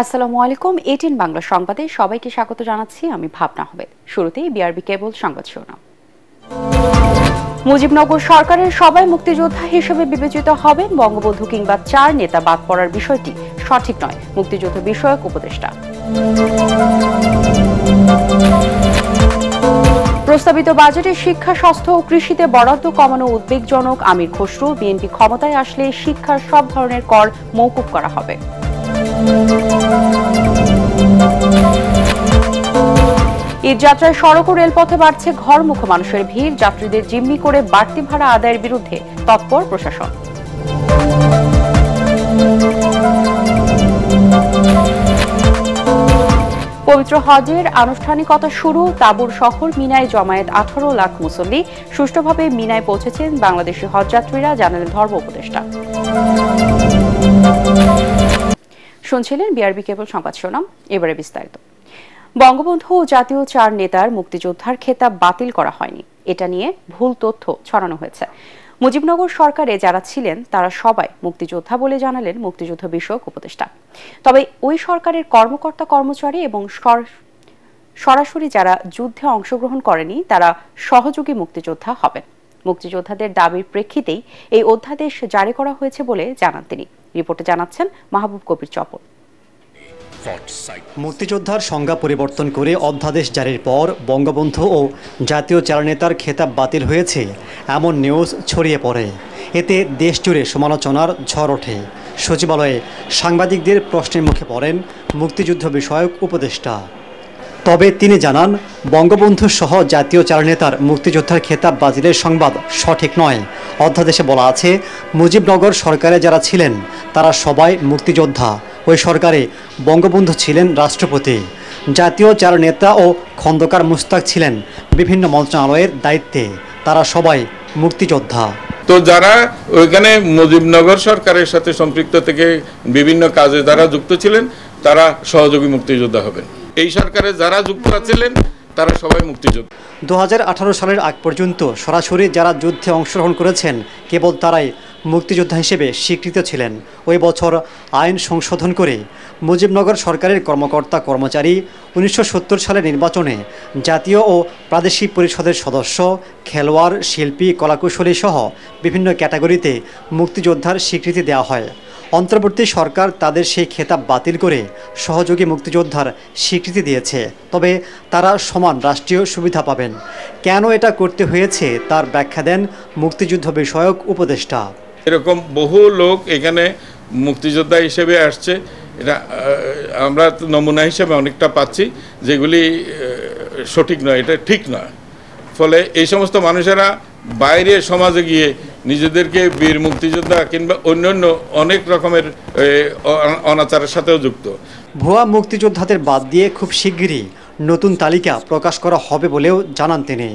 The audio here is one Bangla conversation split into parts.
আসসালামু আলাইকুম। 18 বাংলা সংবাদে সবাইকে স্বাগত জানাচ্ছি। আমি ভাবনা আহমেদ। শুরুতেই বিআরবি কেবল সংবাদ শিরোনাম। মুজিবনগর সরকারের সবাই মুক্তিযোদ্ধা হিসেবে বিবেচিত হবেন। বঙ্গবন্ধু কিংবা 4 নেতা বাদ পড়ার বিষয়টি সঠিক নয়, মুক্তিযুদ্ধ বিষয়ক উপদেষ্টা। প্রস্তাবিত বাজেটে শিক্ষা, স্বাস্থ্য ও কৃষিতে বরাদ্দ কমানো উদ্বেগজনক। আমির খসরু, বিএনপি ক্ষমতায় আসলে শিক্ষার সব ধরনের কর মওকুফ করা হবে। ঈদযাত্রায় সড়ক ও রেলপথে বাড়ছে ঘরমুখো মানুষের ভিড়। যাত্রীদের জিম্মি করে বাড়তি ভাড়া আদায়ের বিরুদ্ধে তৎপর প্রশাসন। পবিত্র হজের আনুষ্ঠানিকতা শুরু। তাবুর শহর মিনায় জমায়েত 18 লাখ মুসল্লি। সুষ্ঠুভাবে মিনায় পৌঁছেছেন বাংলাদেশি হজযাত্রীরা, জানালেন ধর্ম উপদেষ্টা। শুনছিলেন বিআরবি কেবল সংবাদ শিরোনাম, এবারে বিস্তারিত। বঙ্গবন্ধু ও জাতীয় 4 নেতার মুক্তিযোদ্ধার খেতাব বাতিল করা হয়নি, এটা নিয়ে ভুল তথ্য ছড়ানো হয়েছে। মুজিবনগর সরকারে যারা ছিলেন তারা সবাই মুক্তিযোদ্ধা বলে জানালেন মুক্তিযুদ্ধ বিষয়ক উপদেষ্টা। তবে ওই সরকারের কর্মকর্তা কর্মচারী এবং সরাসরি যারা যুদ্ধে অংশগ্রহণ করেনি তারা সহযোগী মুক্তিযোদ্ধা হবেন। মুক্তিযোদ্ধাদের দাবির প্রেক্ষিতেই এই অধ্যাদেশ জারি করা হয়েছে বলে জানান তিনি। রিপোর্টে জানাচ্ছেন মাহবুব কবির চপল। মুক্তিযোদ্ধার সংজ্ঞা পরিবর্তন করে অধ্যাদেশ জারির পর বঙ্গবন্ধু ও জাতীয় 4 নেতার খেতাব বাতিল হয়েছে এমন নিউজ ছড়িয়ে পড়ে। এতে দেশজুড়ে সমালোচনার ঝড় ওঠে। সচিবালয়ে সাংবাদিকদের প্রশ্নের মুখে পড়েন মুক্তিযুদ্ধ বিষয়ক উপদেষ্টা। তবে তিনি জানান, বঙ্গবন্ধু সহ জাতীয় 4 নেতার মুক্তিযোদ্ধার খেতাব বাতিলের সংবাদ সঠিক নয়। অধ্যাদেশে বলা আছে, মুজিবনগর সরকারে যারা ছিলেন তারা সবাই মুক্তিযোদ্ধা। ওই সরকারে বঙ্গবন্ধু ছিলেন রাষ্ট্রপতি। জাতীয় 4 নেতা ও খন্দকার মুস্তাক ছিলেন বিভিন্ন মন্ত্রণালয়ের দায়িত্বে। তারা সবাই মুক্তিযোদ্ধা। তো যারা ওইখানে মুজিবনগর সরকারের সাথে সম্পৃক্ত থেকে বিভিন্ন কাজে যারা যুক্ত ছিলেন তারা সহযোগী মুক্তিযোদ্ধা হবেন। এই সরকারে যারা যুক্ত ছিলেন তারা সবাই মুক্তিযোদ্ধা। 2018 সালের আগ পর্যন্ত সরাসরি যারা যুদ্ধে অংশগ্রহণ করেছেন কেবল তারাই মুক্তিযোদ্ধা হিসেবে স্বীকৃত ছিলেন। ওই বছর আইন সংশোধন করে মুজিবনগর সরকারের কর্মকর্তা কর্মচারী 1970 সালের নির্বাচনে জাতীয় ও প্রাদেশিক পরিষদের সদস্য, খেলোয়াড়, শিল্পী, কলাকুশলী সহ বিভিন্ন ক্যাটাগরিতে মুক্তিযোদ্ধার স্বীকৃতি দেওয়া হয়। অন্তর্বর্তী সরকার তাদের সেই খেতাব বাতিল করে সহযোগী মুক্তিযোদ্ধার স্বীকৃতি দিয়েছে। তবে তারা সমান রাষ্ট্রীয় সুবিধা পাবেন। কেন এটা করতে হয়েছে তার ব্যাখ্যা দেন মুক্তিযুদ্ধ বিষয়ক উপদেষ্টা। এরকম বহু লোক এখানে মুক্তিযোদ্ধা হিসেবে আসছে, এটা আমরা নমুনা হিসেবে অনেকটা পাচ্ছি, যেগুলি সঠিক নয়, এটা ঠিক নয়। ফলে এই সমস্ত মানুষেরা বাইরে সমাজে গিয়ে নিজেদেরকে বীর মুক্তিযোদ্ধা কিংবা অন্যান্য অনেক রকমের অনাচারের সাথেও যুক্ত। ভুয়া মুক্তিযোদ্ধাদের বাদ দিয়ে খুব শিগগিরই নতুন তালিকা প্রকাশ করা হবে বলেও জানান তিনি।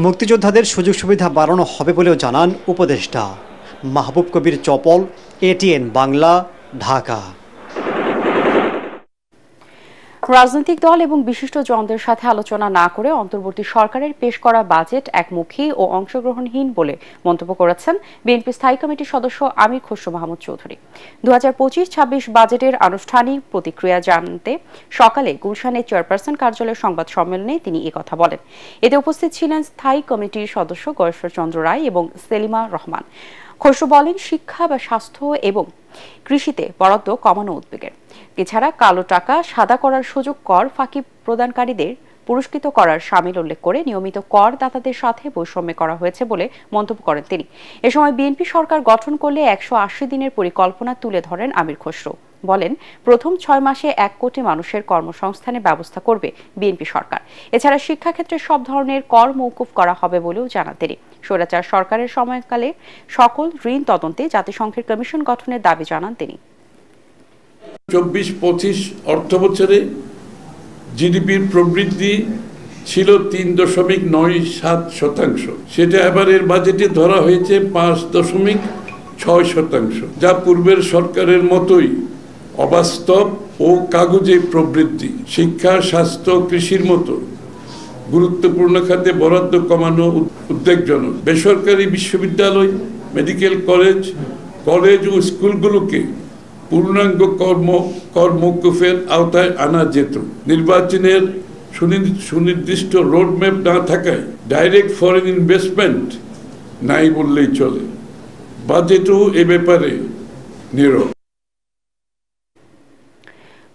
মুক্তিযোদ্ধাদের সুযোগ সুবিধা বাড়ানো হবে বলেও জানান উপদেষ্টা। মাহবুব কবির চপল, ATN বাংলা, ঢাকা। রাজনৈতিক দল এবং বিশিষ্ট জনদের সাথে আলোচনা না করে অন্তর্বর্তী সরকারের পেশ করা বাজেট একমুখী ও অংশগ্রহণহীন বলে মন্তব্য করেছেন বিএনপি স্থায়ী কমিটির সদস্য আমির খসরু মাহমুদ চৌধুরী। 2025-26 বাজেটের আনুষ্ঠানিক প্রতিক্রিয়া জানাতে সকালে গুলশানের চেয়ারপারসন কার্যালয়ের সংবাদ সম্মেলনে তিনি একথা বলেন। এতে উপস্থিত ছিলেন স্থায়ী কমিটির সদস্য গয়েশ্বর চন্দ্র রায় এবং সেলিমা রহমান। খসরু বলেন, শিক্ষা বা স্বাস্থ্য এবং কৃষিতে বরাদ্দ কমানো উদ্বেগের। এছাড়া কালো টাকা সাদা করার সুযোগ, কর ফাঁকি প্রদানকারীদের পুরস্কৃত করার শামিল উল্লেখ করে নিয়মিত করদাতাদের সাথে বৈষম্য করা হয়েছে বলে মন্তব্য করেন তিনি। এ সময় বিএনপি সরকার গঠন করলে 180 দিনের পরিকল্পনা তুলে ধরেন আমির খসরু। বলেন, প্রথম 6 মাসে 1 কোটি মানুষের কর্মসংস্থানের ব্যবস্থা করবে বিএনপি সরকার। এছাড়া শিক্ষাক্ষেত্রে সব ধরনের কর মওকুফ করা হবে বলেও জানান তিনি। স্বৈরাচার সরকারের সময়কালে সকল ঋণ তদন্তে জাতিসংঘের কমিশন গঠনের দাবি জানান তিনি। 24-25 অর্থ বছরে জিডিপির প্রবৃদ্ধি ছিল 3.97%। সেটা এবারের বাজেটে ধরা হয়েছে 5.6%, যা পূর্বের সরকারের মতোই অবাস্তব ও কাগজে প্রবৃদ্ধি। শিক্ষা, স্বাস্থ্য, কৃষির মতো গুরুত্বপূর্ণ খাতে বরাদ্দ কমানো উদ্বেগজনক। বেসরকারি বিশ্ববিদ্যালয়, মেডিকেল কলেজ ও স্কুলগুলোকে পূর্ণাঙ্গ কর মওকুফের আওতায় আনা যেত। নির্বাচনের সুনির্দিষ্ট রোডম্যাপ না থাকায় ডাইরেক্ট ফরেন ইনভেস্টমেন্ট নাই বললেই চলে। বাজেটও এ ব্যাপারে নীরব।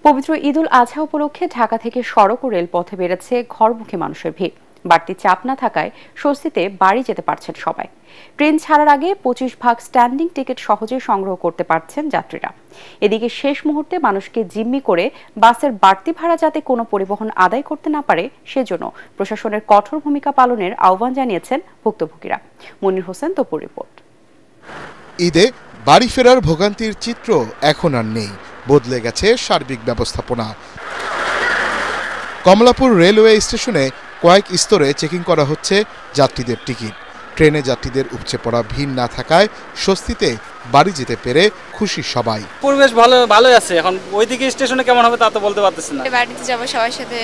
পবিত্র ঈদুল আজহা উপলক্ষে ঢাকা থেকে সড়ক ও রেলপথে বেড়েছে ঘরমুখী মানুষের ভিড়। বাড়তি চাপ না থাকায় স্বস্তিতে বাড়ি যেতে পারছেন সবাই। ট্রেন ছাড়ার আগে 25 ভাগ স্ট্যান্ডিং টিকিট সহজে সংগ্রহ করতে পারছেন যাত্রীরা। এদিকে শেষ মুহূর্তে মানুষকে জিম্মি করে বাসের বাড়তি ভাড়া যাতে কোনো পরিবহন আদায় করতে না পারে সেজন্য প্রশাসনের কঠোর ভূমিকা পালনের আহ্বান জানিয়েছেন ভুক্তভোগীরা। মনির হোসেন তপুর রিপোর্ট। ঈদে বাড়ি ফেরার ভোগান্তির চিত্র এখন আর নেই, বদলে গেছে সার্বিক ব্যবস্থাপনা। কমলাপুর রেলওয়ে স্টেশনে কয়েক স্তরে চেকিং করা হচ্ছে যাত্রীদের টিকিট। ট্রেনে যাত্রীদের উপচে পড়া ভিড় না থাকায় স্বস্তিতে বাড়ি যেতে পেরে খুশি সবাই। পরিবেশ ভালোই আছে। এখন ওইদিকে স্টেশনে কেমন হবে তা তো বলতে পারতেছি না। বাড়িতে যাবো, সবার সাথে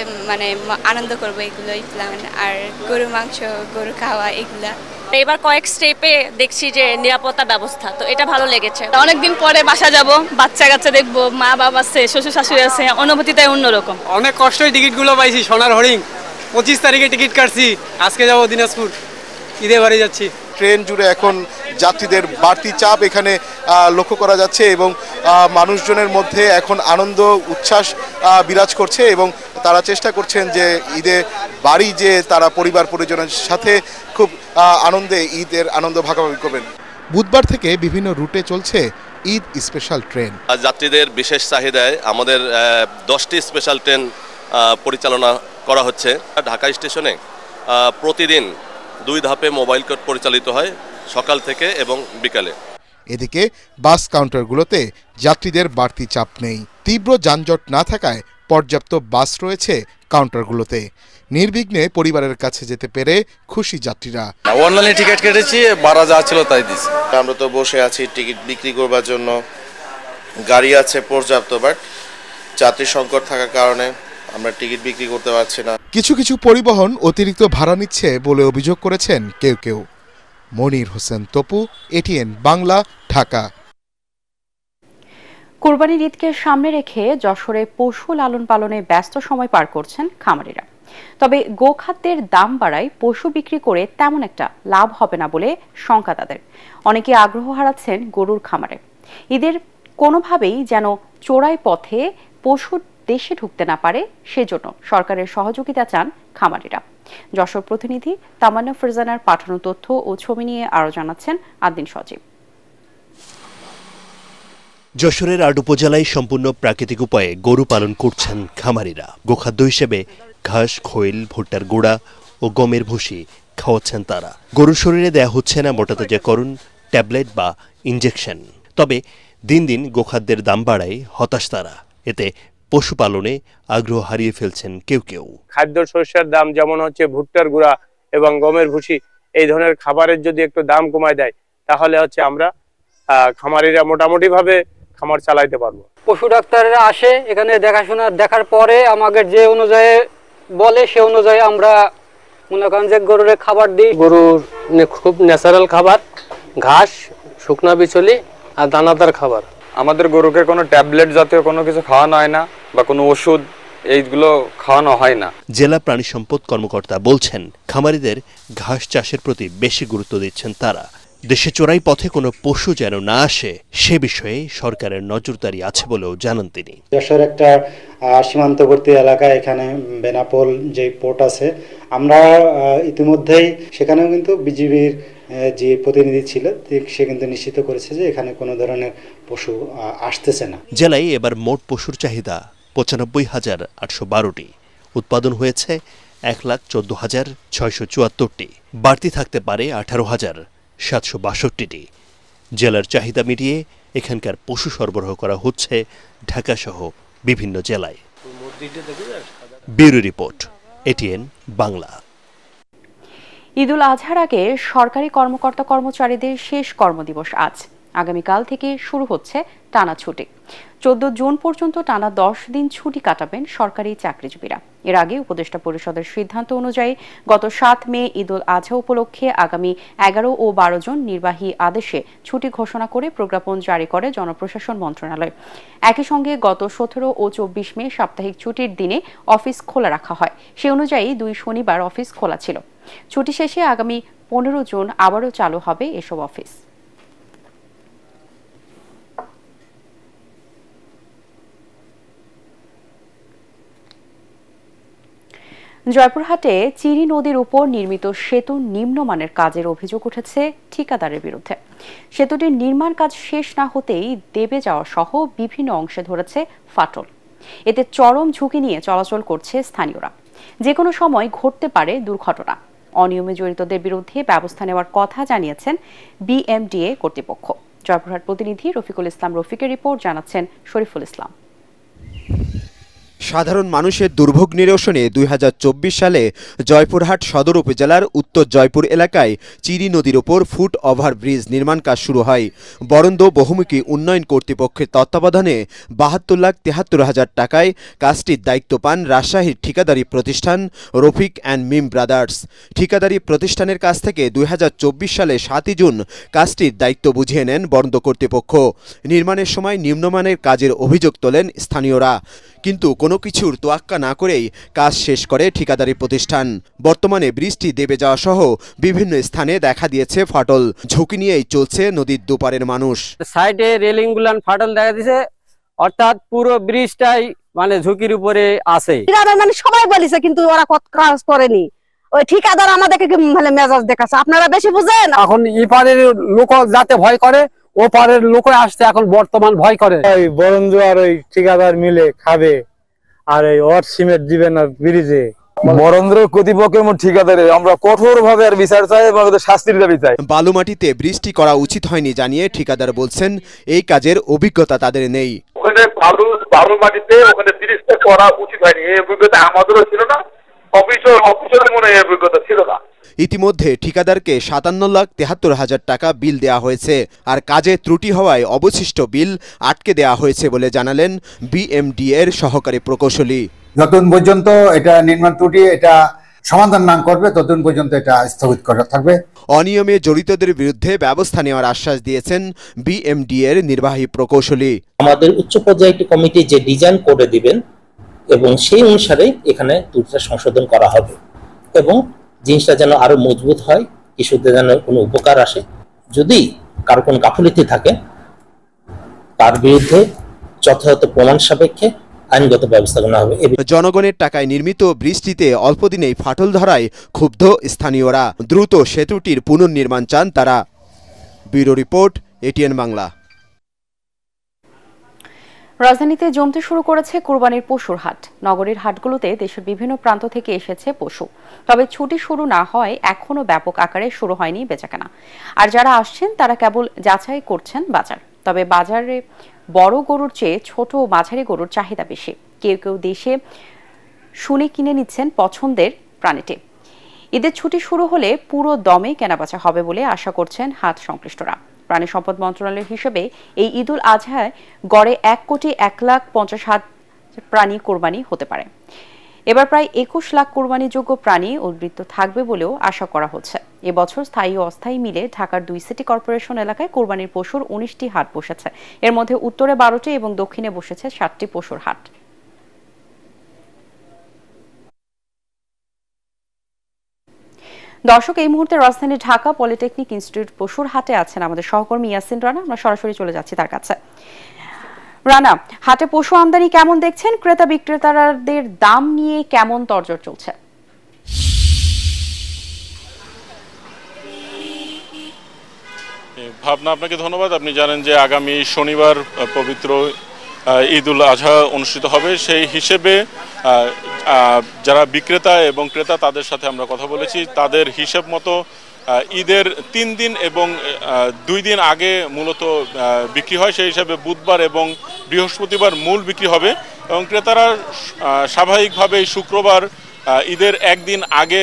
আনন্দ করবো, এগুলোই প্ল্যান। আর গরু মাংস, গরু খাওয়া, এগুলা। এবার কয়েক স্টেপে দেখছি যে নিরাপত্তা ব্যবস্থা, তো এটা ভালো লেগেছে। অনেকদিন পরে বাসা যাব, বাচ্চা কাচ্চা দেখবো, মা বাবা আছে, শ্বশুর শাশুড়ি আছে, অনুভূতিটাই অন্যরকম। অনেক কষ্টই টিকিটগুলো পাইছি। সোনার হরিং 25 তারিখে টিকিট কাটছি, আজকে যাব দিনাজপুর, ঈদে বাড়ি যাচ্ছি। ট্রেন জুড়ে এখন যাত্রীদের বাড়তি চাপ এখানে লক্ষ্য করা যাচ্ছে এবং মানুষজনের মধ্যে এখন আনন্দ উচ্ছ্বাস বিরাজ করছে এবং তারা চেষ্টা করছেন যে ঈদে বাড়ি যে তারা পরিবার পরিজনের সাথে খুব আনন্দে ঈদের আনন্দ ভাগাভাগি করবেন। বুধবার থেকে বিভিন্ন রুটে চলছে ঈদ স্পেশাল ট্রেন। যাত্রীদের বিশেষ চাহিদায় আমাদের 10টি স্পেশাল ট্রেন পরিচালনা করা হচ্ছে। ঢাকা স্টেশনে প্রতিদিন 2 ধাপে মোবাইল কোড পরিচালিত হয়, সকাল থেকে এবং বিকালে। এদিকে বাস কাউন্টারগুলোতে যাত্রীদের বাড়তি চাপ নেই। তীব্র যানজট না থাকায় পর্যাপ্ত বাস রয়েছে কাউন্টারগুলোতে। নির্বিঘ্নে পরিবারের কাছে যেতে পেরে খুশি যাত্রীরা। অনলাইনে টিকিট কেটেছি, ভাড়া যা ছিল তাই দিছি। আমরা তো বসে আছি টিকিট বিক্রি করবার জন্য, গাড়ি আছে পর্যাপ্ত, বাট যাত্রী সংকট থাকার কারণে আমরা টিকিট বিক্রি করতে পারছি না। কিছু কিছু পরিবহন অতিরিক্ত ভাড়া নিচ্ছে বলে অভিযোগ করেছেন কেউ কেউ। মনির হোসেন তপু, এটিএন বাংলা, ঢাকা। কুরবানির ঈদকে সামনে রেখে যশোরে পশু লালন পালনে ব্যস্ত সময় পার করছেন খামারিরা। তবে গোখাদ্যের দাম বাড়ায় পশু বিক্রি করে তেমন একটা লাভ হবে না বলে শঙ্কা তাদের। অনেকে আগ্রহ হারাচ্ছেন গরুর খামারে। ঈদের কোনোভাবেই যেন চোরাই পথে পশু দেশে ঢুকতে না পারে সেজন্য সরকারের সহযোগিতা চান খামারিরা। যশোর প্রতিনিধি তামান্না ফরজানার পাঠানো তথ্য ও ছবি নিয়ে আরো জানাচ্ছেন আদিন সজীব। যশোরের 8 উপজেলায় সম্পূর্ণ প্রাকৃতিক উপায়ে গরু পালন করছেন খামারিরা। গোখাদ্য হিসেবে ঘাস, খৈল, ভুট্টার গুঁড়া ও গমের ভুসি খাওয়াচ্ছেন তারা। গরুর শরীরে দেয়া হচ্ছে না মোটাতাজাকরণ, ট্যাবলেট বা ইনজেকশন। তবে দিন দিন গোখাদ্যের দাম বাড়ায় হতাশ তারা। এতে পশুপালনে আগ্রহ হারিয়ে ফেলছেন কেউ কেউ। খাদ্য শস্যের দাম যেমন হচ্ছে ভুট্টার গুঁড়া এবং গমের ভুসি, এই ধরনের খাবারের যদি একটু দাম কমায় দেয় তাহলে হচ্ছে আমরা খামারিরা মোটামুটি ভাবে খামার চালাইতে পারবো। পশু ডাক্তাররা আসে এখানে দেখাশোনা, দেখার পরে আমাদের যে অনুযায়ী বলে সে অনুযায়ী আমরা মনে করেন যে গরুর খাবার দিই। গরুর খুব ন্যাচারাল খাবার, ঘাস, শুকনা বিচলি আর দানাদার খাবার। আমাদের গরুকে কোনো ট্যাবলেট জাতীয় কোনো কিছু খাওয়ানো হয় না বা কোনো ওষুধ এইগুলো খাওয়ানো হয় না। জেলা প্রাণী সম্পদ কর্মকর্তা বলছেন, খামারিদের ঘাস চাষের প্রতি বেশি গুরুত্ব দিচ্ছেন তারা। দেশে চোরাই পথে কোনো পশু যেন না আসে সে বিষয়ে সরকারের নজরদারি আছে বলেও জানান তিনি। যশোর একটা সীমান্তবর্তী এলাকা, এখানে বেনাপোল যে পোর্ট আছে, আমরা ইতিমধ্যেই সেখানেও কিন্তু বিজিবির যে প্রতিনিধি ছিল সে কিন্তু নিশ্চিত করেছে যে এখানে কোনো ধরনের পশু আসতেছে না। জেলায় এবার মোট পশুর চাহিদা 95,812টি। উৎপাদন হয়েছে 1,14,674টি। বাড়তি থাকতে পারে 18,762টি। জেলার চাহিদা মিটিয়ে এখানকার পশু সরবরাহ করা হচ্ছে ঢাকাসহ বিভিন্ন জেলায়। Bureau report, ATN Bangla. ঈদুল আজহার আগে সরকারি কর্মকর্তা কর্মচারীদের শেষ কর্মদিবস আজ। আগামীকাল থেকে শুরু হচ্ছে টানা ছুটি। 14 জুন পর্যন্ত টানা 10 দিন ছুটি কাটাবেন সরকারি চাকরিজীবীরা। এর আগে উপদেষ্টা পরিষদের সিদ্ধান্ত অনুযায়ী গত 7 মে ঈদ উল আজহা উপলক্ষে আগামী 11 ও 12 জন নির্বাহী আদেশে ছুটি ঘোষণা করে প্রজ্ঞাপন জারি করে জনপ্রশাসন মন্ত্রণালয়। একই সঙ্গে গত 17 ও 24 মে সাপ্তাহিক ছুটির দিনে অফিস খোলা রাখা হয়। সে অনুযায়ী 2 শনিবার অফিস খোলা ছিল। ছুটি শেষে আগামী 15 জুন আবারও চালু হবে এসব অফিস। জয়পুরহাটে চিরি নদীর উপর নির্মিত সেতু নিম্নমানের কাজের অভিযোগ উঠেছে ঠিকাদারের বিরুদ্ধে। সেতুটির নির্মাণ কাজ শেষ না হতেই দেবে যাওয়া সহ বিভিন্ন অংশে ধরেছে ফাটল। এতে চরম ঝুঁকি নিয়ে চলাচল করছে স্থানীয়রা। যে কোনো সময় ঘটতে পারে দুর্ঘটনা। অনিয়মে জড়িতদের বিরুদ্ধে ব্যবস্থা নেওয়ার কথা জানিয়েছেন বিএমডিএ কর্তৃপক্ষ। জয়পুরহাট প্রতিনিধি রফিকুল ইসলাম রফিকের রিপোর্ট, জানাচ্ছেন শরীফুল ইসলাম। সাধারণ মানুষের দুর্ভোগ নিরসনে 2024 সালে জয়পুরহাট সদর উপজেলার উত্তর জয়পুর এলাকায় চিরি নদীর ওপর ফুট ওভার ব্রিজ নির্মাণ কাজ শুরু হয়। বরন্দ বহুমুখী উন্নয়ন কর্তৃপক্ষের তত্ত্বাবধানে 72,73,000 টাকায় কাজটির দায়িত্ব পান রাজশাহীর ঠিকাদারি প্রতিষ্ঠান রফিক অ্যান্ড মিম ব্রাদার্স। ঠিকাদারি প্রতিষ্ঠানের কাছ থেকে 2024 সালে 7 জুন কাজটির দায়িত্ব বুঝিয়ে নেন বরন্দ কর্তৃপক্ষ। নির্মাণের সময় নিম্নমানের কাজের অভিযোগ তোলেন স্থানীয়রা, কিন্তু কোনো কিছুর তোয়াক্কা না করেই কাজ শেষ করে ঠিকাদারি প্রতিষ্ঠান। বর্তমানে বৃষ্টি দেবে যাওয়া সহ বিভিন্ন স্থানে দেখা দিয়েছে ফাটল। ঝুঁকি নিয়েই চলছে নদীর দুপারের মানুষ। সাইডে রেলিং গুলান ফাটল দেখা দিয়েছে, অর্থাৎ পুরো ব্রিজটাই মানে ঝুঁকির উপরে আছে। মানে সবাই বলেছে, কিন্তু ওরা কাজ করেনি। ওই ঠিকাদার আমাদেরকে মানে মেজাজ দেখাচ্ছে, আপনারা বেশি বুঝেন। এখন ইপারের লোক যাতে ভয় করে, ও পারের লোক আসতে এখন বর্তমান ভয় করে। ওই বরঞ্জ আর ওই ঠিকাদার মিলে খাবে, আর এই অর সিমেন্ট দিবে না ব্রিজে। বরেন্দ্র কর্তৃপক্ষ এবং ঠিকাদারে আমরা কঠোরভাবে আর বিচার চাই এবং শাস্তির দাবি চাই। বালুমাটিতে বৃষ্টি করা উচিত হয়নি জানিয়ে ঠিকাদার বলছেন এই কাজের অভিজ্ঞতা তাদের নেই। ওখানে বালু মাটিতে ওখানে ব্রিজটা করা উচিত হয়নি, এই অভিজ্ঞতা আমাদেরও ছিল না, অফিসের মনে এই অভিজ্ঞতা ছিল না। ইতিমধ্যে ঠিকাদারকে 57,73,000 টাকা বিল দেওয়া হয়েছে, আর কাজে ত্রুটি হওয়ায় অবশিষ্ট বিল আটকে দেওয়া হয়েছে বলে জানালেন বিএমডিএর সহকারী প্রকৌশলী। যতদিন পর্যন্ত এটা নির্মাণ ত্রুটি এটা সমাধান না করবে ততদিন পর্যন্ত এটা স্থগিত করা থাকবে। অনিয়মে জড়িতদের বিরুদ্ধে ব্যবস্থা নেওয়ার আশ্বাস দিয়েছেন বিএমডিএর নির্বাহী প্রকৌশলী। আমাদের উচ্চ পর্যায়ে একটি কমিটি যে ডিজাইন করে দিবেন এবং সেই অনুসারে এখানে ত্রুটিটা সংশোধন করা হবে এবং জিনিসটা যেন আরো মজবুত হয়, কৃষকদের যেন কোনো উপকার আসে। যদি কারো কোনো গাফিলতি থাকে তার বিরুদ্ধে যথাযথ প্রমাণ সাপেক্ষে আইনগত ব্যবস্থা নেওয়া হবে। জনগণের টাকায় নির্মিত বৃষ্টিতে অল্পদিনেই ফাটল ধরায় ক্ষুব্ধ স্থানীয়রা। দ্রুত সেতুটির পুনর্নির্মাণ চান তারা। Bureau report, ATN Bangla. রাজধানীতে জমতে শুরু করেছে কুরবানির পশুর হাট। নগরীর হাটগুলোতে দেশের বিভিন্ন প্রান্ত থেকে এসেছে পশু, তবে ছুটি শুরু না হয় এখনো ব্যাপক আকারে শুরু হয়নি বেচাকেনা। আর যারা আসছেন তারা কেবল যাচাই করছেন বাজার। তবে বাজারে বড় গরুর চেয়ে ছোট ও মাঝারি গরুর চাহিদা বেশি। কেউ কেউ দেশে শুনে কিনে নিচ্ছেন পছন্দের প্রাণীটি। ঈদের ছুটি শুরু হলে পুরো দমে কেনাবেচা হবে বলে আশা করছেন হাট সংশ্লিষ্টরা। প্রাণী সম্পদ মন্ত্রণালয়ের হিসেবে এই ঈদ উল আজহায় গড়ে 1,50,50,000 প্রাণী কোরবানি হতে পারে। এবার প্রায় 21 লাখ কোরবানিযোগ্য প্রাণী উদ্বৃত্ত থাকবে বলেও আশা করা হচ্ছে। এবছর স্থায়ী ও অস্থায়ী মিলে ঢাকার 2 সিটি কর্পোরেশন এলাকায় কোরবানির পশুর 19টি হাট বসেছে। এর মধ্যে উত্তরে 12টি এবং দক্ষিণে বসেছে 7টি পশুর হাট। দর্শক, এই মুহূর্তে রাজধানী ঢাকা পলিটেকনিক ইনস্টিটিউট পশুর হাটে আছেন আমাদের সহকর্মী ইয়াসিন রানা। আমরা সরাসরি চলে যাচ্ছি তার কাছে। রানা, হাটে পশু আমদানি কেমন দেখছেন? ক্রেতা বিক্রেতাদের দাম নিয়ে কেমন তরজর চলছে? ভাবনা, আপনাকে ধন্যবাদ। আপনি জানেন যে আগামী শনিবার পবিত্র ঈদ উল আজহা অনুষ্ঠিত হবে। সেই হিসেবে যারা বিক্রেতা এবং ক্রেতা তাদের সাথে আমরা কথা বলেছি। তাদের হিসেব মতো ঈদের 3 দিন এবং 2 দিন আগে মূলত বিক্রি হয়। সেই হিসাবে বুধবার এবং বৃহস্পতিবার মূল বিক্রি হবে এবং ক্রেতারা স্বাভাবিকভাবেই শুক্রবার ঈদের একদিন আগে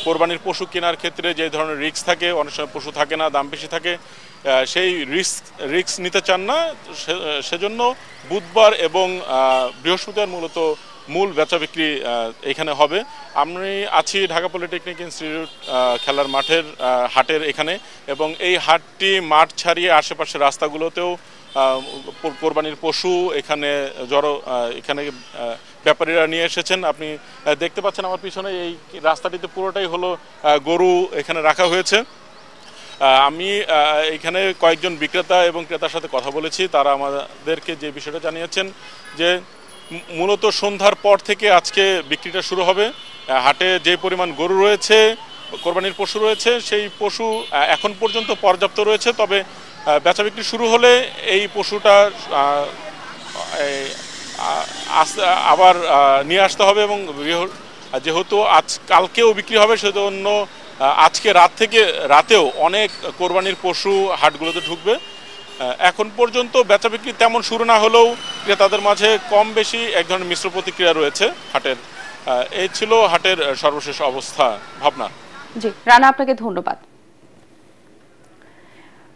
কোরবানির পশু কেনার ক্ষেত্রে যে ধরনের রিস্ক থাকে, অনেক সময় পশু থাকে না, দাম বেশি থাকে, সেই রিস্ক নিতে চান না, সেজন্য বুধবার এবং বৃহস্পতিবার মূলত মূল বেচা বিক্রি এখানে হবে। আমি আছি ঢাকা পলিটেকনিক ইনস্টিটিউট খেলার মাঠের হাটের এখানে, এবং এই হাটটি মাঠ ছাড়িয়ে আশেপাশের রাস্তাগুলোতেও কোরবানির পশু এখানে এখানে ব্যাপারীরা নিয়ে এসেছেন। আপনি দেখতে পাচ্ছেন আমার পিছনে এই রাস্তাটিতে পুরোটাই হলো গরু এখানে রাখা হয়েছে। আমি এখানে কয়েকজন বিক্রেতা এবং ক্রেতার সাথে কথা বলেছি, তারা আমাদেরকে যে বিষয়টা জানিয়েছেন যে মূলত সন্ধ্যার পর থেকে আজকে বিক্রিটা শুরু হবে। হাটে যে পরিমাণ গরু রয়েছে, কোরবানির পশু রয়েছে, সেই পশু এখন পর্যন্ত পর্যাপ্ত রয়েছে, তবে বেচা বিক্রি শুরু হলে এই পশুটা আবার নিয়ে আসতে হবে, এবং যেহেতু কালকেও বিক্রি হবে সেজন্য আজকে রাতেও অনেক কোরবানির পশু হাটগুলোতে ঢুকবে। এখন পর্যন্ত বেচা বিক্রি তেমন শুরু না হলেও ক্রেতাদের মাঝে কম বেশি এক ধরনের মিশ্র প্রতিক্রিয়া রয়েছে হাটের। এই ছিল হাটের সর্বশেষ অবস্থা। ভাবনা। জি রানা, আপনাকে ধন্যবাদ।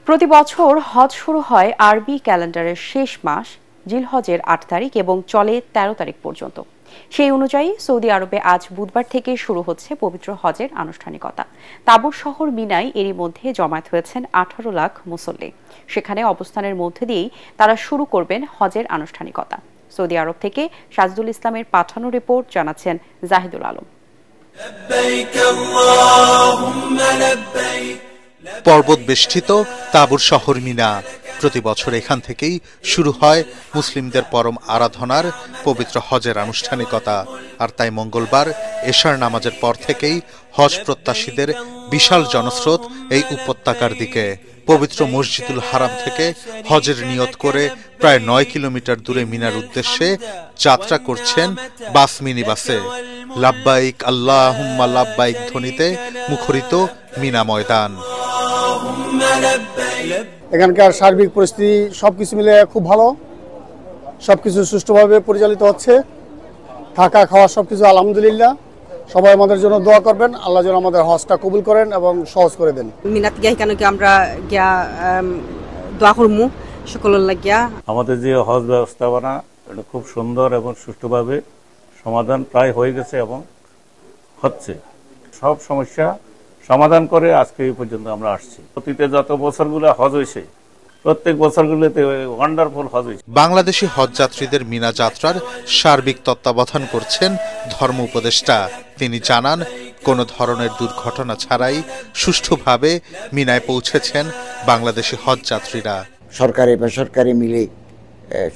প্রতি বছর হজ শুরু হয় আরবি ক্যালেন্ডারের শেষ মাস জিলহজের ৮ তারিখ এবং চলে ১৩ তারিখ পর্যন্ত। সেই অনুযায়ী সৌদি আরবে আজ বুধবার থেকে শুরু হচ্ছে পবিত্র হজের আনুষ্ঠানিকতা। তাবুর শহর মিনায় এরই মধ্যে জমায়েত হয়েছেন ১৮ লাখ মুসল্লি। সেখানে অবস্থানের মধ্যে দিয়েই তারা শুরু করবেন হজের আনুষ্ঠানিকতা। সৌদি আরব থেকে সাজদুল ইসলামের পাঠানো রিপোর্ট জানাচ্ছেন জাহিদুল আলম। পর্বত বেষ্টিত তাবুর শহর মিনা। প্রতি বছর এখান থেকেই শুরু হয় মুসলিমদের পরম আরাধনার পবিত্র হজের আনুষ্ঠানিকতা। আর তাই মঙ্গলবার এশার নামাজের পর থেকেই হজ প্রত্যাশীদের বিশাল জনস্রোত এই উপত্যকার দিকে। পবিত্র মসজিদুল হারাম থেকে হজের নিয়ত করে প্রায় ৯ কিলোমিটার দূরে মিনার উদ্দেশ্যে যাত্রা করছেন বাস মিনি বাসে। লাব্বাইক আল্লাহুম্মা লাব্বাইক ধ্বনিতে মুখরিত মিনা ময়দান। এখানকার সার্বিক পরিস্থিতি সবকিছু মিলে খুব ভালো, সবকিছু সুষ্ঠুভাবে পরিচালিত হচ্ছে। থাকা খাওয়া সবকিছু আলহামদুলিল্লাহ। সবাই আমাদের জন্য দোয়া করবেন, আল্লাহ যেন আমাদের হজটা কবুল করেন এবং সহজ করে দেন। মিনাত গিয়া কেন কি আমরা গিয়া দোয়া করমু সকলের লাগিয়া। আমাদের যে হজ ব্যবস্থাপনা এটা খুব সুন্দর এবং সুষ্ঠুভাবে সমাধান প্রায় হয়ে গেছে এবং হচ্ছে। সব সমস্যা সমাধান করে আজকে এই পর্যন্ত আমরা আসছি। অতীতে যত বছরগুলো হজ হয়েছে প্রত্যেক বছরগুলোতে ওয়ান্ডারফুল হজ হয়েছে। বাংলাদেশি হজ যাত্রীদের মিনা যাত্রার সার্বিক তত্ত্বাবধান করছেন ধর্ম উপদেষ্টা। তিনি জানান, কোনো ধরনের দুর্ঘটনা ছাড়াই সুষ্ঠুভাবে মিনায় পৌঁছেছেন বাংলাদেশি হজ যাত্রীরা। সরকারি বেসরকারি মিলে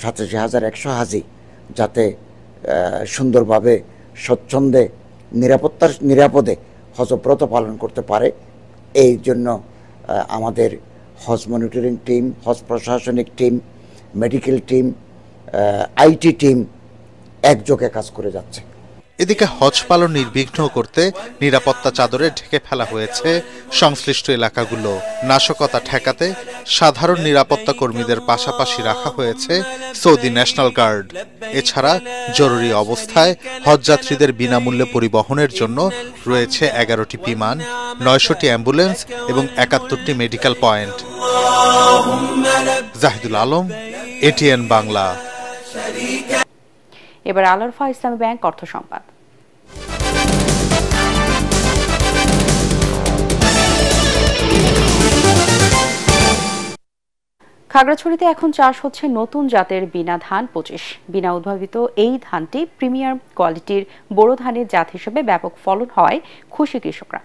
৮৭,১০০ হাজি যাতে সুন্দরভাবে স্বচ্ছন্দে নিরাপদে হজব্রত পালন করতে পারে, এই জন্য আমাদের হজ মনিটরিং টিম, হজ প্রশাসনিক team, medical team, IT team একযোগে কাজ করে যাচ্ছে। এদিকে হজ পালন নির্বিঘ্ন করতে নিরাপত্তা চাদরে ঢেকে ফেলা হয়েছে সংশ্লিষ্ট এলাকাগুলো। নাশকতা ঠেকাতে সাধারণ নিরাপত্তা কর্মীদের পাশাপাশি রাখা হয়েছে সৌদি ন্যাশনাল গার্ড। এছাড়া জরুরি অবস্থায় হজযাত্রীদের বিনামূল্যে পরিবহনের জন্য রয়েছে 11টি বিমান, 900টি অ্যাম্বুলেন্স এবং 71টি medical point. Zahidul Alam, ATN Bangla. এবার আল-আরফা ইসলামী ব্যাংক অর্থ সংবাদ। খাগড়াছড়িতে এখন চাষ হচ্ছে নতুন জাতের বিনা ধান 25। বিনা উদ্ভাবিত এই ধানটি প্রিমিয়াম কোয়ালিটির বোরো ধানের জাত হিসেবে ব্যাপক ফলন হয় খুশি কৃষকরা।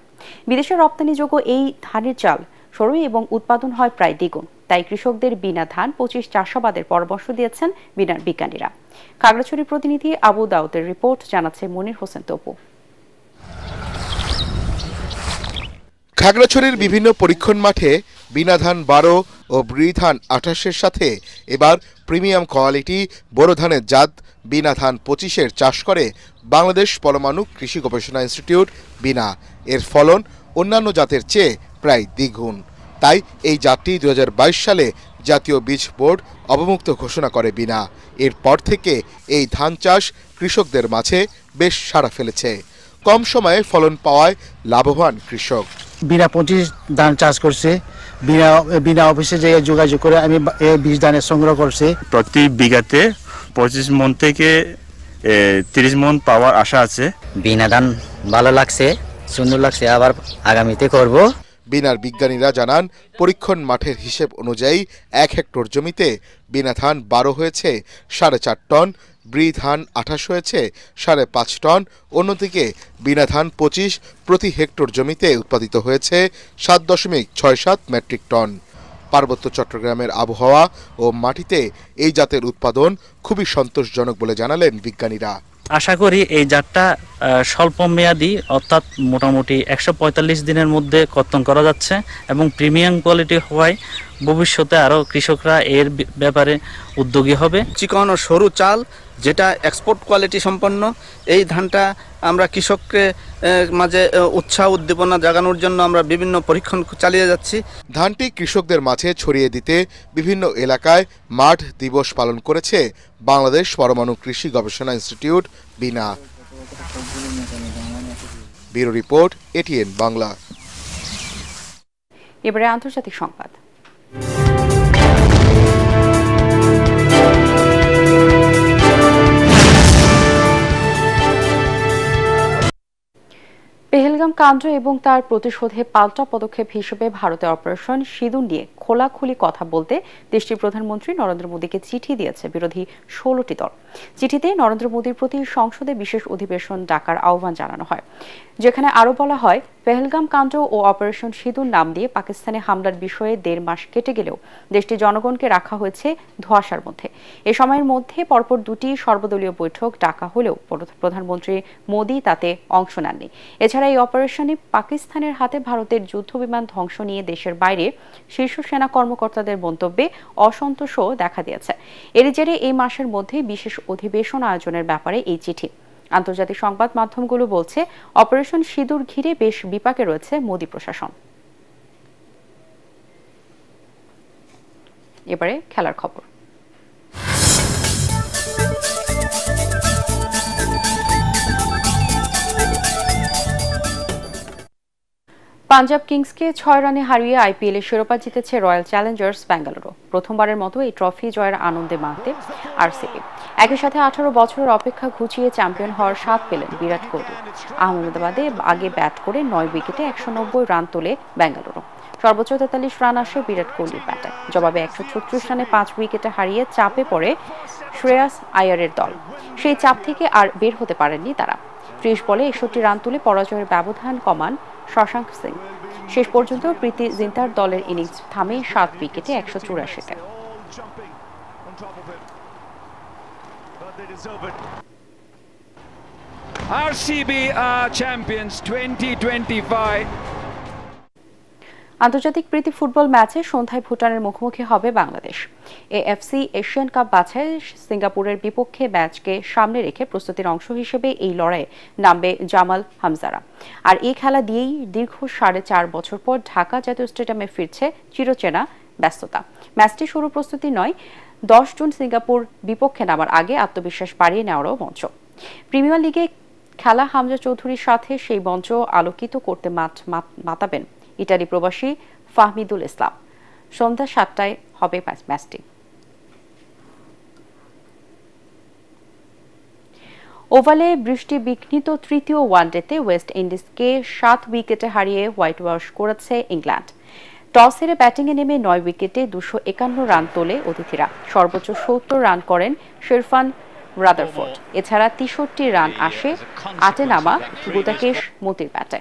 বিদেশে রপ্তানিযোগ্য এই ধানের চাল সরু এবং উৎপাদন হয় প্রায় দ্বিগুণ। তাই কৃষকদের বিনা ধান 25 চাষাবাদের পরামর্শ দিয়েছেন বিনার বিজ্ঞানীরা। খাগড়াছড়ি প্রতিনিধি আবু দাউদের রিপোর্ট জানাচ্ছে মনির হোসেন তপু। খাগড়াছড়ির বিভিন্ন পরীক্ষণ মাঠে বিনা ধান 12 ও ব্রি ধান 28-এর সাথে এবার প্রিমিয়াম কোয়ালিটি বোরো ধানের জাত বিনা ধান 25-এর চাষ করে বাংলাদেশ পরমাণু কৃষি গবেষণা ইনস্টিটিউট বিনা। এর ফলন অন্যান্য জাতের চেয়ে প্রায় দ্বিগুণ। তাই এই জাতটি 2022 সালে জাতীয় বীজ বোর্ড অবমুক্ত ঘোষণা করে বিনা। এরপর থেকে এই ধান চাষ কৃষকদের মাঝে বেশ সাড়া ফেলেছে। কম সময়ে ফলন পাওয়ায় লাভবান কৃষক। বিনা 25 ধান চাষ করছে, বিনা অফিসে যেয়ে যোগাযোগ করে আমি বীজ ধানের সংগ্রহ করছি। প্রতি বিঘাতে 25 মণ থেকে 30 মণ পাওয়ার আশা আছে। বিনা ধান ভালো লাগছে, সুন্দর লাগছে, আবার আগামীতে করব। বিনার বিজ্ঞানীরা জানান পরীক্ষণ মাঠের হিসেব অনুযায়ী 1 হেক্টর জমিতে বিনা ধান 12 হয়েছে 4.5 টন, ব্রি ধান 28 হয়েছে 5.5 টন। অন্যদিকে বিনা ধান 25 প্রতি হেক্টর জমিতে উৎপাদিত হয়েছে 7.67 মেট্রিক টন। পার্বত্য চট্টগ্রামের আবহাওয়া ও মাটিতে এই জাতের উৎপাদন খুবই সন্তোষজনক বলে জানালেন বিজ্ঞানীরা। আশা করি এই জাতটা স্বল্প মেয়াদী অর্থাৎ মোটামুটি 145 দিনের মধ্যে কর্তন করা যাচ্ছে এবং প্রিমিয়াম কোয়ালিটি হওয়ায় ভবিষ্যতে আরও কৃষকরা এর ব্যাপারে উদ্যোগী হবে। চিকন ও সরু চাল যেটা এক্সপোর্ট কোয়ালিটি সম্পন্ন, এই ধানটা আমরা কৃষককে মাঝে উৎসাহ উদ্দীপনা জাগানোর জন্য আমরা বিভিন্ন পরীক্ষণ চালিয়ে যাচ্ছি। ধানটি কৃষকদের মাঝে ছড়িয়ে দিতে বিভিন্ন এলাকায় মাঠ দিবস পালন করেছে বাংলাদেশ পরমাণু কৃষি গবেষণা institute BINA. Bureau report, ATN Bangla. এবারে আন্তর্জাতিক সংবাদ। পেহেলগাম কাণ্ড এবং তার প্রতিশোধে পাল্টা পদক্ষেপ হিসেবে ভারতের অপারেশন সিঁদুর নিয়ে খোলাখুলি কথা বলতে দেশটির প্রধানমন্ত্রী নরেন্দ্র মোদীকে চিঠি দিয়েছে বিরোধী 16টি দল। চিঠিতে নরেন্দ্র মোদীর প্রতি সংসদে বিশেষ অধিবেশন ডাকার আহ্বান জানানো হয়, যেখানে আরও বলা হয় পেহেলগাম কাণ্ড ও অপারেশন সিঁদুর নাম দিয়ে পাকিস্তানে হামলার বিষয়ে 1.5 মাস কেটে গেলেও দেশটির জনগণকে রাখা হয়েছে ধোঁয়াশার মধ্যে। এ সময়ের মধ্যে পরপর 2টি সর্বদলীয় বৈঠক ডাকা হলেও প্রধানমন্ত্রী মোদী তাতে অংশ নেননি। এছাড়া এই অপারেশনে পাকিস্তানের হাতে ভারতের যুদ্ধবিমান ধ্বংস নিয়ে দেশের বাইরে শীর্ষ সেনা কর্মকর্তাদের মন্তব্যে অসন্তোষও দেখা দিয়েছে। এর জেরে এই মাসের মধ্যে বিশেষ অধিবেশন আয়োজনের ব্যাপারে এই চিঠি। আন্তর্জাতিক সংবাদ মাধ্যমগুলো বলছে অপারেশন সিঁদুর ঘিরে বেশ বিপাকে রয়েছে মোদী প্রশাসন। এবারে খেলার খবর। পাঞ্জাব কিংসকে 6 রানে হারিয়ে আইপিএল এর শিরোপা জিতেছে রয়্যাল চ্যালেঞ্জার্স বেঙ্গালুরু। প্রথমবারের মতো এই ট্রফি জয়ের আনন্দে মাতে আরসিবি। একই সাথে 18 বছরের অপেক্ষা ঘুচিয়ে চ্যাম্পিয়ন হওয়ার স্বাদ পেলেন বিরাট কোহলি। আহমেদাবাদে আগে ব্যাট করে 9 উইকেটে 190 রান তোলে বেঙ্গালুরু। সর্বোচ্চ 43 রান আসে বিরাট কোহলির ব্যাটে। জবাবে 136 রানে 5 উইকেটে হারিয়ে চাপে পড়ে শ্রেয়াস আয়ারের দল। সেই চাপ থেকে আর বের হতে পারেননি তারা। 30 বলে 61 রান তুলে পরাজয়ের ব্যবধান কমান শশাঙ্ক সিং। শেষ পর্যন্ত প্রীতি জিন্তার দলের ইনিংস থামে 7 উইকেটে 184-তে। RCB are champions 2025. আন্তর্জাতিক প্রীতি ফুটবল ম্যাচে সন্ধ্যায় ভুটানের মুখোমুখি হবে বাংলাদেশ। এএফসি এশিয়ান কাপ বাছাই সিঙ্গাপুরের বিপক্ষে ম্যাচকে সামনে রেখে প্রস্তুতির অংশ হিসেবে এই লড়াইয়ে নামবে জামাল হামজারা। আর এই খেলা দিয়েই দীর্ঘ 4.5 বছর পর ঢাকা জাতীয় স্টেডিয়ামে ফিরছে চিরচেনা ব্যস্ততা। ম্যাচটি শুরু প্রস্তুতি নয়, 10 জুন সিঙ্গাপুর বিপক্ষে নামার আগে আত্মবিশ্বাস বাড়িয়ে নেওয়ারও মঞ্চ। প্রিমিয়ার লিগে খেলা হামজা চৌধুরীর সাথে সেই মঞ্চ আলোকিত করতে মাতাবেন ইটালি প্রবাসী ফাহমিদুল ইসলাম। সন্ধ্যা 7টায় হবে ম্যাচটি। ওভালে বৃষ্টি বিঘ্নিত তৃতীয় ওয়ানডেতে ওয়েস্ট ইন্ডিজকে 7 উইকেটে হারিয়ে হোয়াইট ওয়াশ করেছে ইংল্যান্ড। টস হেরে ব্যাটিংয়ে নেমে 9 উইকেটে 251 রান তোলে অতিথিরা। সর্বোচ্চ 70 রান করেন শেরফান রাদারফোর্ড। এছাড়া 63 রান আসে আটে নামা গুতাকেশ মতির ব্যাটে।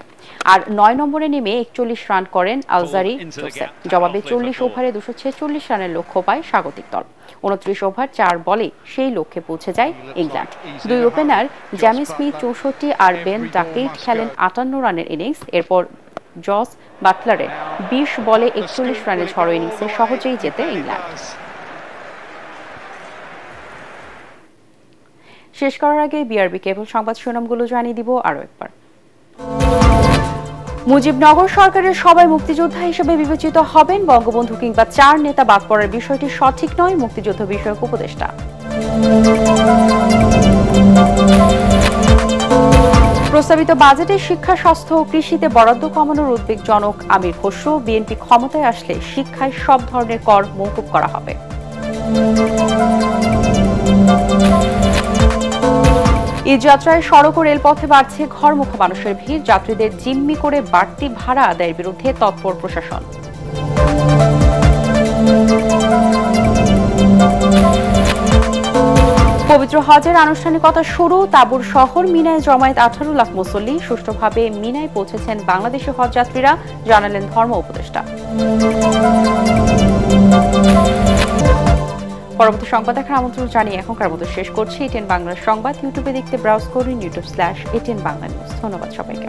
আর 9 নম্বরে নেমে 41 রান করেন আলজারি জোসেফ। জবাবে 40 ওভারে 246 রানের লক্ষ্য পায় স্বাগতিক দল। 29 ওভার 4 বলে সেই লক্ষ্যে পৌঁছে যায় ইংল্যান্ড। 2 ওপেনার জ্যামি স্মিথ 64 আর বেন ডাকেইট খেলেন 58 রানের ইনিংস। এরপর জস বাটলারের 20 বলে 41 রানের ঝড়ো ইনিংসে সহজেই জেতে ইংল্যান্ড। শেষ করার আগে বিআরবি কেবল সংবাদ শিরোনামগুলো জানিয়ে দিব আরও একবার। মুজিবনগর সরকারের সবাই মুক্তিযোদ্ধা হিসেবে বিবেচিত হবেন, বঙ্গবন্ধু কিংবা 4 নেতা বাদ পড়ার বিষয়টি সঠিক নয়, মুক্তিযুদ্ধ বিষয়ক উপদেষ্টা। প্রস্তাবিত বাজেটে শিক্ষা, স্বাস্থ্য ও কৃষিতে বরাদ্দ কমানোর উদ্বেগজনক আমির খসরু। বিএনপি ক্ষমতায় আসলে শিক্ষায় সব ধরনের কর মওকুফ করা হবে। ঈদযাত্রায় সড়ক ও রেলপথে বাড়ছে ঘরমুখো মানুষের ভিড়। যাত্রীদের জিম্মি করে বাড়তি ভাড়া আদায়ের বিরুদ্ধে তৎপর প্রশাসন। পবিত্র হজের আনুষ্ঠানিকতা শুরু। তাবুর শহর মিনায় জমায়েত 18 লাখ মুসল্লি। সুষ্ঠুভাবে মিনায় পৌঁছেছেন বাংলাদেশি হজযাত্রীরা, জানালেন ধর্ম উপদেষ্টা। পরবর্তী সংবাদ দেখার আমন্ত্রণ জানিয়ে এখনকার মতো শেষ করছি। এটিএন বাংলার সংবাদ ইউটিউবে দেখতে ব্রাউজ করুন youtube/ATN বাংলা নিউজ। ধন্যবাদ সবাইকে।